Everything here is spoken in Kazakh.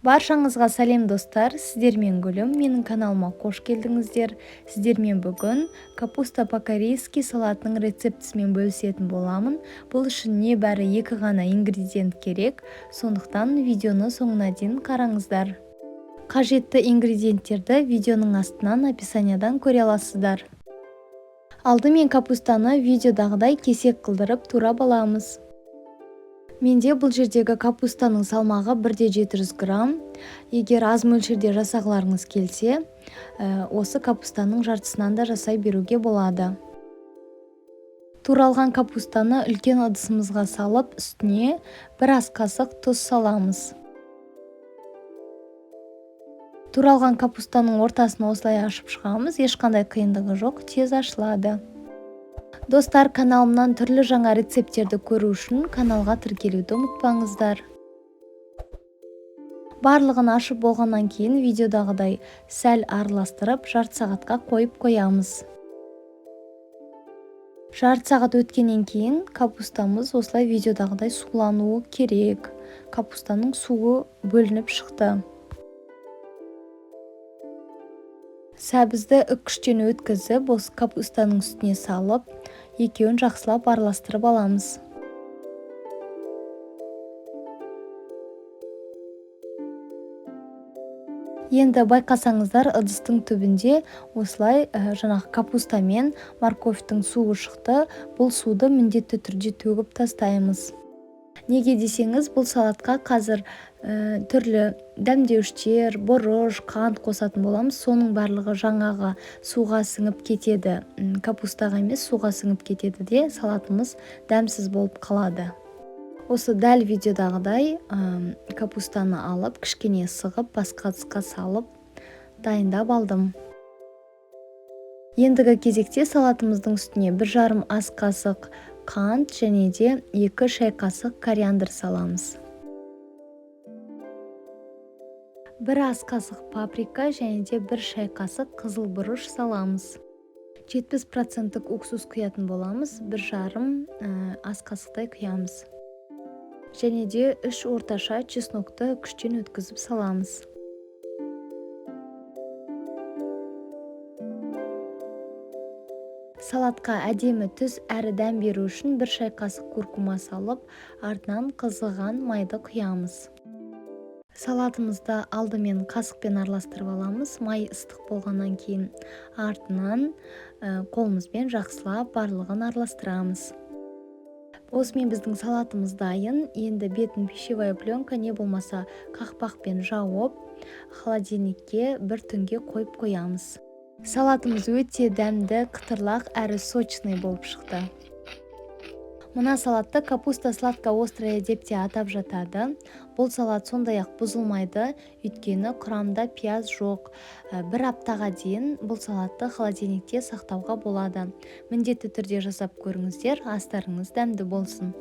Баршаңызға сәлем достар, сіздермен Гүлім, менің каналыма қош келдіңіздер. Сіздермен бүгін капуста по-корейски салатының рецептісімен бөлісетін боламын. Бұл үшін небәрі 2 ғана ингредиент керек, сондықтан видеоны соңына дейін қараңыздар. Қажетті ингредиенттерді видеоның астынан описаниядан көре аласыздар. Алдымен капустаны видеодағыдай кесек қылдырып турап аламыз. Менде бұл жердегі капустаның салмағы 1,700 грамм. Егер аз мөлшерде жасағыларыңыз келсе, осы капустаның жартысынан да жасай беруге болады. Туралған капустаны үлкен ыдысымызға салып, үстіне 1 ас қасық тұз саламыз. Туралған капустаның ортасын осылай ашып шығамыз, ешқандай қиындығы жоқ, тез ашылады. Достар, каналымнан түрлі жаңа рецепттерді көру үшін каналға тіркелуді ұмытпаңыздар. Барлығын ашып болғаннан кейін видеодағыдай сәл араластырып, жарты сағатқа қойып қоямыз. Жарты сағат өткеннен кейін капустамыз осылай видеодағыдай сулануы керек. Капустаның суы бөлініп шықты. Сәбізді үккіштен өткізіп, осы капустаның үстіне салып, екеуін жақсылап араластырып аламыз. Енді байқасаңыздар, ыдыстың түбінде осылай жаңағы капуста мен морковьтің суы шықты. Бұл суды міндетті түрде төгіп тастаймыз. Неге десеңіз, бұл салатқа қазір түрлі дәмдеуіштер, бұрыш, қант қосатын боламыз. Соның барлығы жаңағы суға сіңіп кетеді. Капустаға емес, суға сіңіп кетеді де салатымыз дәмсіз болып қалады. Осы дәл видеодағыдай капустаны алып, кішкене сығып, басқа ыдысқа салып, дайындап алдым. Ендігі кезекте салатымыздың үстіне 1,5 ас қасық қант және де 2 шай қасық кориандр саламыз. 1 ас қасық паприка және де 1 шай қасық қызыл бұрыш саламыз. 70% уксус құятын боламыз, 1,5 ас қасықтай құямыз. Және де 3 орташа чеснокты үккіштен өткізіп саламыз. Салатқа әдемі түс әрі дәм беру үшін 1 шай қасық куркума салып, артынан қызған майды құямыз. Салатымызды алдымен қасықпен араластырып аламыз. Май ыстық болғаннан кейін артынан қолымызбен жақсылап барлығын араластырамыз. Осымен біздің салатымыз дайын. Енді бетін пищевая пленка не болмаса қақпақпен жауып, холодильникке 1 түнге қойып қоямыз. Салатымыз өте дәмді, қытырлақ әрі сочный болып шықты. Мына салатты капуста сладко-острая деп те атап жатады. Бұл салат сондай-ақ бұзылмайды, өйткені құрамында пияз жоқ. 1 аптаға дейін бұл салатты холодильникте сақтауға болады. Міндетті түрде жасап көріңіздер, астарыңыз дәмді болсын.